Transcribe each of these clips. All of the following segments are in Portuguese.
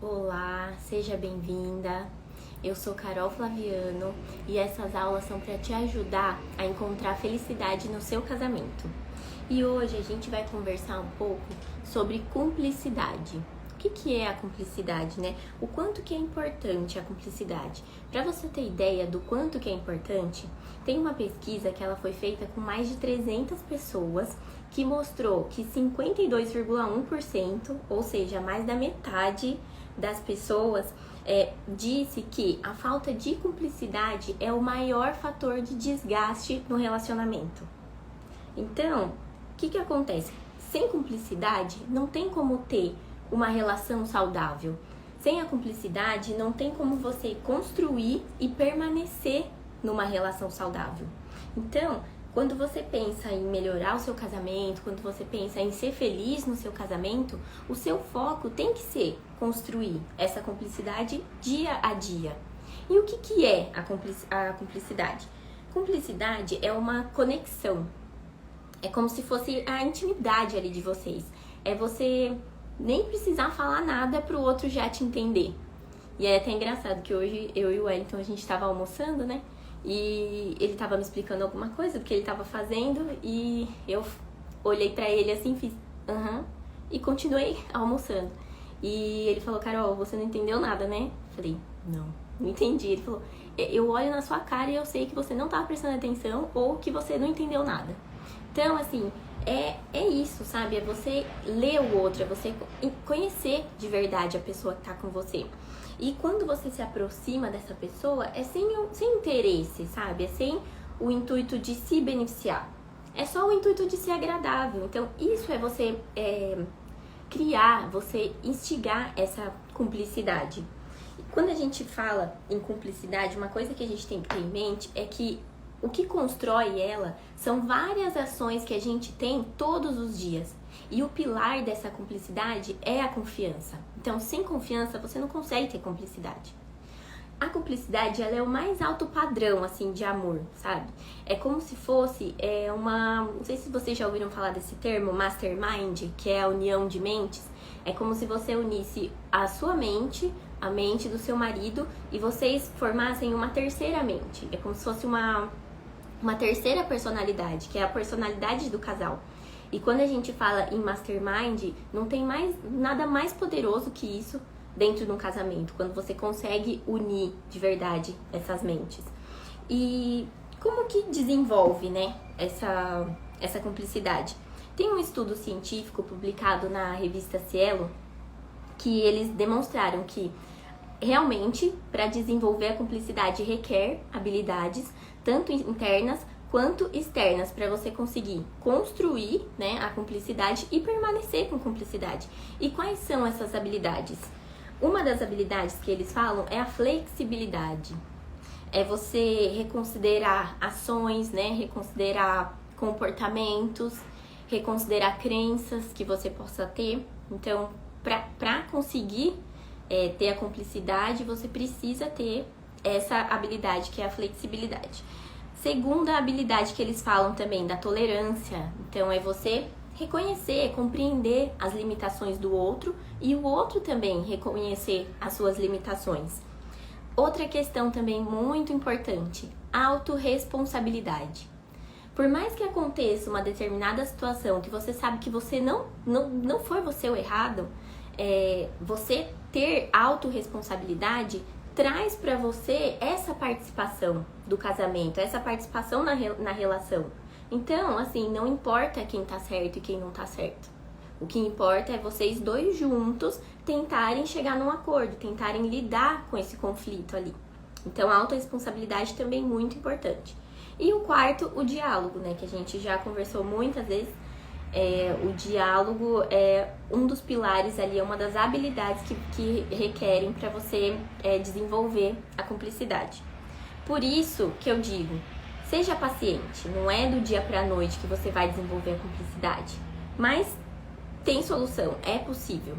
Olá, seja bem-vinda. Eu sou Carol Flaviano e essas aulas são para te ajudar a encontrar felicidade no seu casamento. E hoje a gente vai conversar um pouco sobre cumplicidade. O que é a cumplicidade, né? O quanto que é importante a cumplicidade. Para você ter ideia do quanto que é importante, tem uma pesquisa que ela foi feita com mais de 300 pessoas que mostrou que 52,1%, ou seja, mais da metade das pessoas, disse que a falta de cumplicidade é o maior fator de desgaste no relacionamento. Então, o que acontece? Sem cumplicidade, não tem como ter uma relação saudável. Sem a cumplicidade, não tem como você construir e permanecer numa relação saudável. Então, quando você pensa em melhorar o seu casamento, quando você pensa em ser feliz no seu casamento, o seu foco tem que ser construir essa cumplicidade dia a dia. E o que é a cumplicidade? Cumplicidade é uma conexão. É como se fosse a intimidade ali de vocês. É você nem precisar falar nada pro outro já te entender. E é até engraçado que hoje eu e o Wellington, a gente tava almoçando, né? E ele tava me explicando alguma coisa, porque ele tava fazendo, e eu olhei pra ele assim, fiz e continuei almoçando. E ele falou: Carol, você não entendeu nada, né? Falei: não entendi. Ele falou: eu olho na sua cara e eu sei que você não tava prestando atenção ou que você não entendeu nada. Então, assim, é isso, sabe? É você ler o outro, é você conhecer de verdade a pessoa que tá com você. E quando você se aproxima dessa pessoa, é sem interesse, sabe? É sem o intuito de se beneficiar. É só o intuito de ser agradável. Então, isso é você criar, você instigar essa cumplicidade. E quando a gente fala em cumplicidade, uma coisa que a gente tem que ter em mente é que o que constrói ela são várias ações que a gente tem todos os dias. E o pilar dessa cumplicidade é a confiança. Então, sem confiança, você não consegue ter cumplicidade. A cumplicidade, ela é o mais alto padrão, assim, de amor, sabe? É como se fosse não sei se vocês já ouviram falar desse termo, mastermind, que é a união de mentes. É como se você unisse a sua mente, a mente do seu marido, e vocês formassem uma terceira mente. É como se fosse uma terceira personalidade, que é a personalidade do casal. E quando a gente fala em mastermind, não tem nada mais poderoso que isso dentro de um casamento, quando você consegue unir de verdade essas mentes. E como que desenvolve, né, essa cumplicidade? Tem um estudo científico publicado na revista Cielo que eles demonstraram que realmente, para desenvolver a cumplicidade, requer habilidades tanto internas quanto externas, para você conseguir construir, né, a cumplicidade e permanecer com cumplicidade. E quais são essas habilidades? Uma das habilidades que eles falam é a flexibilidade. É você reconsiderar ações, né, reconsiderar comportamentos, reconsiderar crenças que você possa ter. Então, para conseguir ter a cumplicidade, você precisa ter essa habilidade que é a flexibilidade. Segunda habilidade que eles falam também, da tolerância. Então, é você reconhecer, compreender as limitações do outro e o outro também reconhecer as suas limitações. Outra questão também muito importante, autorresponsabilidade. Por mais que aconteça uma determinada situação que você sabe que você não foi você o errado, você ter autorresponsabilidade traz para você essa participação do casamento, essa participação na relação. Então, assim, não importa quem tá certo e quem não tá certo. O que importa é vocês dois juntos tentarem chegar num acordo, tentarem lidar com esse conflito ali. Então, a autorresponsabilidade também é muito importante. E o quarto, o diálogo, né, que a gente já conversou muitas vezes. O diálogo é um dos pilares ali, é uma das habilidades que requerem para você desenvolver a cumplicidade. Por isso que eu digo, seja paciente, não é do dia para a noite que você vai desenvolver a cumplicidade, mas tem solução, é possível.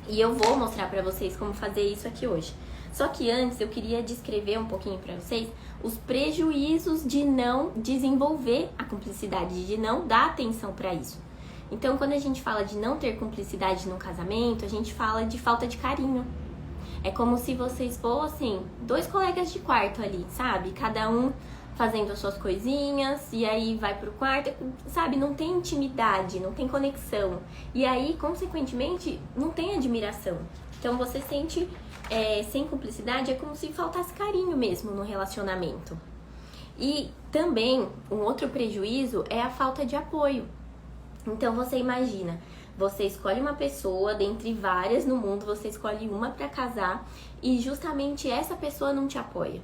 E eu vou mostrar para vocês como fazer isso aqui hoje. Só que antes eu queria descrever um pouquinho para vocês os prejuízos de não desenvolver a cumplicidade, de não dar atenção para isso. Então, quando a gente fala de não ter cumplicidade num casamento, a gente fala de falta de carinho. É como se vocês fossem dois colegas de quarto ali, sabe? Cada um fazendo as suas coisinhas, e aí vai pro quarto, sabe? Não tem intimidade, não tem conexão. E aí, consequentemente, não tem admiração. Então, você sente, sem cumplicidade, é como se faltasse carinho mesmo no relacionamento. E também, um outro prejuízo é a falta de apoio. Então, você imagina, você escolhe uma pessoa, dentre várias no mundo, você escolhe uma pra casar, e justamente essa pessoa não te apoia.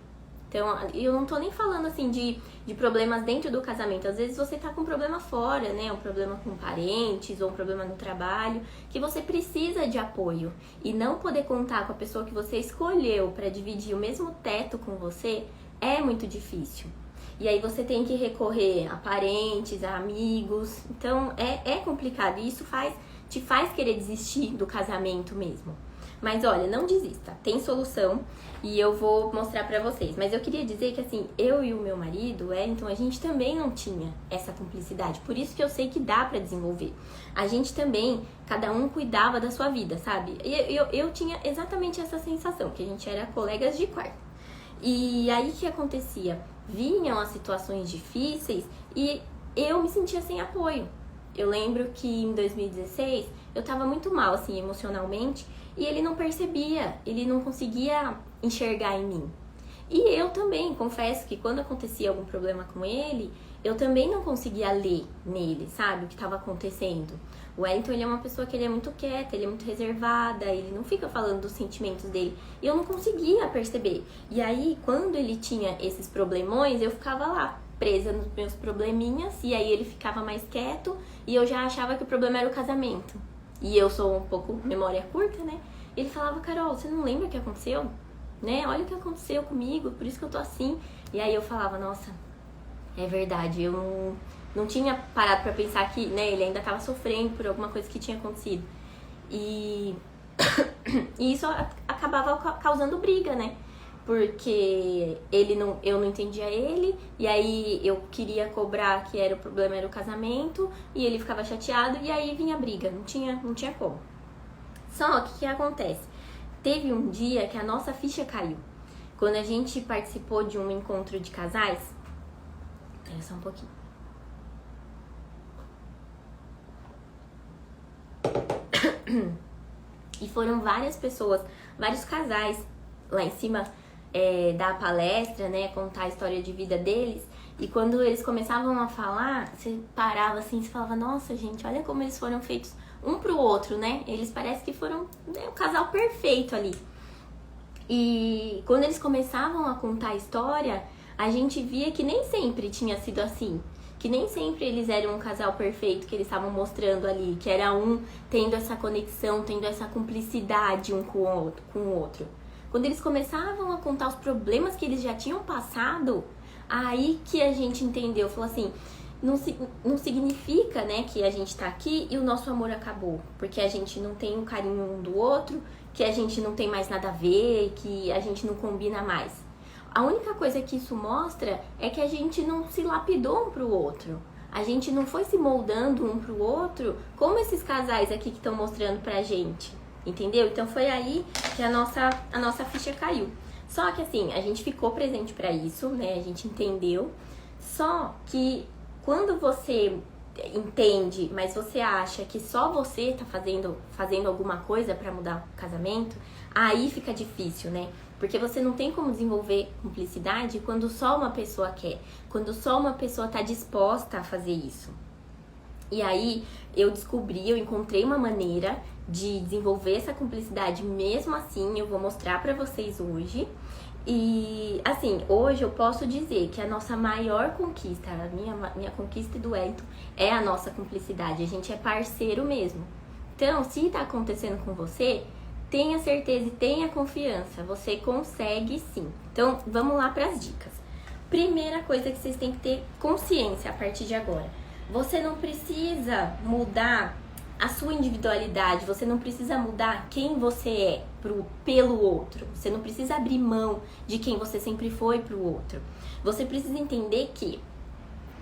Então, eu não tô nem falando assim de problemas dentro do casamento. Às vezes você tá com um problema fora, né? Um problema com parentes ou um problema no trabalho, que você precisa de apoio. E não poder contar com a pessoa que você escolheu para dividir o mesmo teto com você é muito difícil. E aí você tem que recorrer a parentes, a amigos. Então, é complicado. E isso te faz querer desistir do casamento mesmo. Mas olha, não desista, tem solução e eu vou mostrar pra vocês. Mas eu queria dizer que assim, eu e o meu marido, então a gente também não tinha essa cumplicidade. Por isso que eu sei que dá pra desenvolver. A gente também, cada um cuidava da sua vida, sabe? E eu tinha exatamente essa sensação, que a gente era colegas de quarto. E aí o que acontecia? Vinham as situações difíceis e eu me sentia sem apoio. Eu lembro que em 2016 eu tava muito mal, assim, emocionalmente. E ele não percebia, ele não conseguia enxergar em mim. E eu também, confesso que quando acontecia algum problema com ele, eu também não conseguia ler nele, sabe, o que estava acontecendo. O Wellington, ele é uma pessoa que ele é muito quieta, ele é muito reservada, ele não fica falando dos sentimentos dele. E eu não conseguia perceber. E aí, quando ele tinha esses problemões, eu ficava lá, presa nos meus probleminhas, e aí ele ficava mais quieto, e eu já achava que o problema era o casamento. E eu sou um pouco memória curta, né? Ele falava, Carol, você não lembra o que aconteceu? Né? Olha o que aconteceu comigo, por isso que eu tô assim. E aí eu falava, nossa, é verdade, eu não tinha parado pra pensar que, né, ele ainda tava sofrendo por alguma coisa que tinha acontecido. E isso acabava causando briga, né? Porque eu não entendia ele, e aí eu queria cobrar que o problema era o casamento, e ele ficava chateado, e aí vinha briga, não tinha como. Só que o que acontece? Teve um dia que a nossa ficha caiu. Quando a gente participou de um encontro de casais, espera só um pouquinho. E foram várias pessoas, vários casais lá em cima, dar palestra, né, contar a história de vida deles. E quando eles começavam a falar, você parava assim, você falava, nossa gente, olha como eles foram feitos um pro outro, né? Eles parecem que foram, né, um casal perfeito ali. E quando eles começavam a contar a história, a gente via que nem sempre tinha sido assim. Que nem sempre eles eram um casal perfeito que eles estavam mostrando ali. Que era um tendo essa conexão, tendo essa cumplicidade um com o outro. Quando eles começavam a contar os problemas que eles já tinham passado, aí que a gente entendeu, falou assim, não significa, né, que a gente tá aqui e o nosso amor acabou, porque a gente não tem um carinho um do outro, que a gente não tem mais nada a ver, que a gente não combina mais. A única coisa que isso mostra é que a gente não se lapidou um pro outro. A gente não foi se moldando um pro outro, como esses casais aqui que estão mostrando pra gente. Entendeu? Então foi aí que a nossa ficha caiu. Só que assim, a gente ficou presente pra isso, né? A gente entendeu. Só que quando você entende, mas você acha que só você tá fazendo alguma coisa pra mudar o casamento, aí fica difícil, né? Porque você não tem como desenvolver cumplicidade quando só uma pessoa quer, quando só uma pessoa tá disposta a fazer isso. E aí eu encontrei uma maneira de desenvolver essa cumplicidade mesmo assim, eu vou mostrar pra vocês hoje. E assim, hoje eu posso dizer que a nossa maior conquista, a minha conquista do Wellington é a nossa cumplicidade, a gente é parceiro mesmo. Então, se tá acontecendo com você, tenha certeza e tenha confiança, você consegue sim. Então, vamos lá para as dicas. Primeira coisa que vocês têm que ter consciência a partir de agora. Você não precisa mudar a sua individualidade, você não precisa mudar quem você é pelo outro. Você não precisa abrir mão de quem você sempre foi pro outro. Você precisa entender que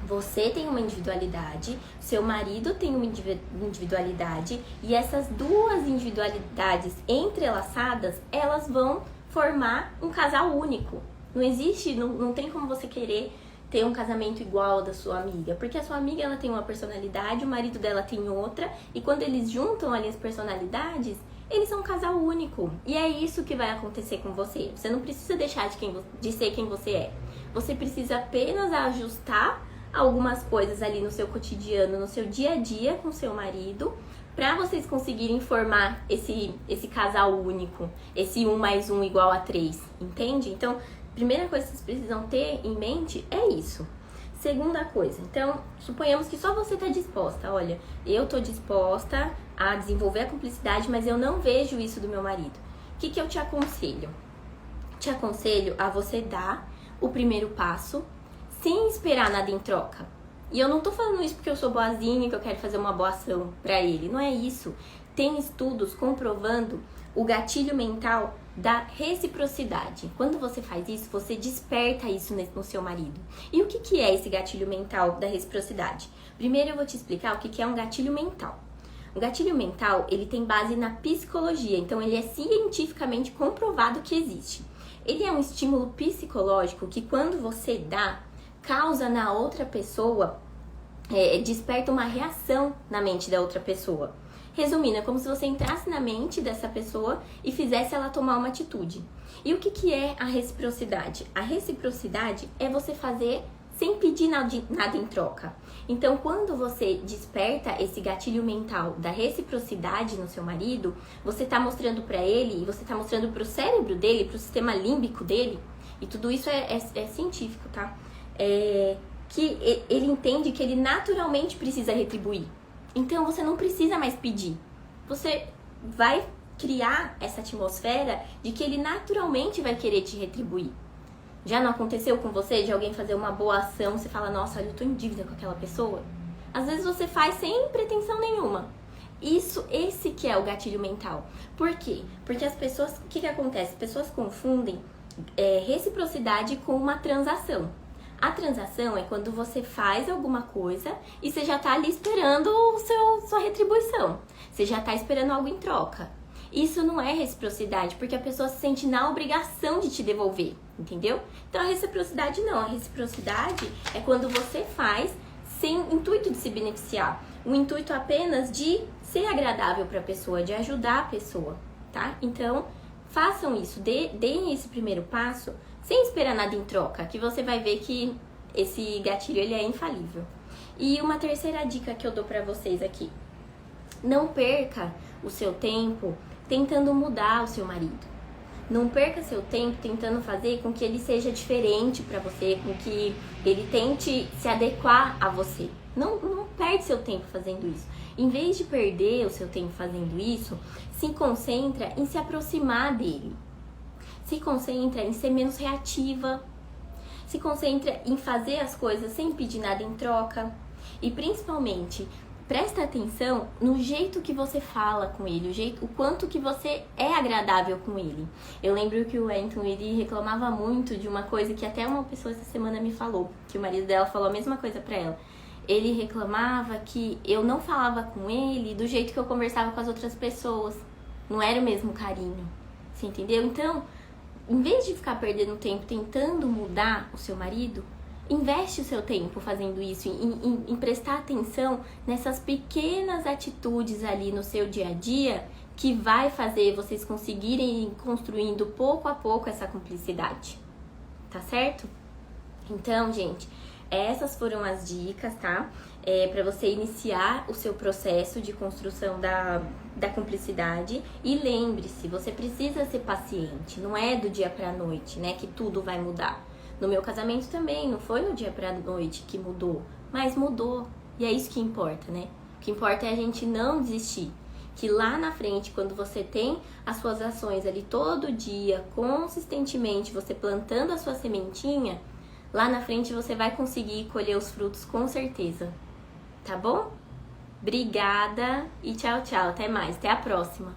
Você tem uma individualidade, seu marido tem uma individualidade, e essas duas individualidades entrelaçadas, elas vão formar um casal único. Não existe, não tem como você querer ter um casamento igual ao da sua amiga, porque a sua amiga ela tem uma personalidade, o marido dela tem outra, e quando eles juntam ali as personalidades, eles são um casal único. E é isso que vai acontecer com você. Você não precisa deixar de ser quem você é. Você precisa apenas ajustar algumas coisas ali no seu cotidiano, no seu dia a dia com seu marido, para vocês conseguirem formar esse casal único, esse 1 mais 1 igual a 3, entende? Então, primeira coisa que vocês precisam ter em mente é isso. Segunda coisa, então, suponhamos que só você está disposta. Olha, eu estou disposta a desenvolver a cumplicidade, mas eu não vejo isso do meu marido. O que eu te aconselho? Te aconselho a você dar o primeiro passo sem esperar nada em troca. E eu não tô falando isso porque eu sou boazinha, que eu quero fazer uma boa ação pra ele. Não é isso. Tem estudos comprovando o gatilho mental da reciprocidade. Quando você faz isso, você desperta isso no seu marido. E o que é esse gatilho mental da reciprocidade? Primeiro eu vou te explicar o que é um gatilho mental. O gatilho mental, ele tem base na psicologia, então ele é cientificamente comprovado que existe. Ele é um estímulo psicológico que quando você dá, causa na outra pessoa, desperta uma reação na mente da outra pessoa. Resumindo, é como se você entrasse na mente dessa pessoa e fizesse ela tomar uma atitude. E o que é a reciprocidade? A reciprocidade é você fazer sem pedir nada em troca. Então, quando você desperta esse gatilho mental da reciprocidade no seu marido, você está mostrando para ele, e você está mostrando para o cérebro dele, para o sistema límbico dele, e tudo isso é científico, tá? Que ele entende que ele naturalmente precisa retribuir. Então você não precisa mais pedir. Você vai criar essa atmosfera de que ele naturalmente vai querer te retribuir. Já não aconteceu com você de alguém fazer uma boa ação, você fala, nossa, olha, eu tô em dívida com aquela pessoa? Às vezes você faz sem pretensão nenhuma. Esse que é o gatilho mental. Por quê? Porque as pessoas, o que acontece? As pessoas confundem reciprocidade com uma transação. A transação é quando você faz alguma coisa e você já tá ali esperando sua retribuição. Você já tá esperando algo em troca. Isso não é reciprocidade, porque a pessoa se sente na obrigação de te devolver, entendeu? Então a reciprocidade não. A reciprocidade é quando você faz sem intuito de se beneficiar. O intuito apenas de ser agradável para a pessoa, de ajudar a pessoa, tá? Então, façam isso, deem esse primeiro passo sem esperar nada em troca, que você vai ver que esse gatilho ele é infalível. E uma terceira dica que eu dou pra vocês aqui: não perca o seu tempo tentando mudar o seu marido. Não perca seu tempo tentando fazer com que ele seja diferente pra você, com que ele tente se adequar a você. Não perde seu tempo fazendo isso. Em vez de perder o seu tempo fazendo isso, se concentra em se aproximar dele. Se concentra em ser menos reativa. Se concentra em fazer as coisas sem pedir nada em troca. E principalmente, presta atenção no jeito que você fala com ele, o quanto que você é agradável com ele. Eu lembro que o Anton, ele reclamava muito de uma coisa que até uma pessoa essa semana me falou, que o marido dela falou a mesma coisa pra ela. Ele reclamava que eu não falava com ele do jeito que eu conversava com as outras pessoas. Não era o mesmo carinho. Você entendeu? Então, em vez de ficar perdendo tempo tentando mudar o seu marido, investe o seu tempo fazendo isso, em prestar atenção nessas pequenas atitudes ali no seu dia a dia que vai fazer vocês conseguirem ir construindo pouco a pouco essa cumplicidade. Tá certo? Então, gente, essas foram as dicas, tá? Para você iniciar o seu processo de construção da cumplicidade. E lembre-se, você precisa ser paciente. Não é do dia pra noite, né, que tudo vai mudar. No meu casamento também, não foi no dia pra noite que mudou, mas mudou. E é isso que importa, né? O que importa é a gente não desistir. Que lá na frente, quando você tem as suas ações ali todo dia, consistentemente, você plantando a sua sementinha, lá na frente você vai conseguir colher os frutos com certeza. Tá bom? Obrigada e tchau, tchau. Até mais. Até a próxima.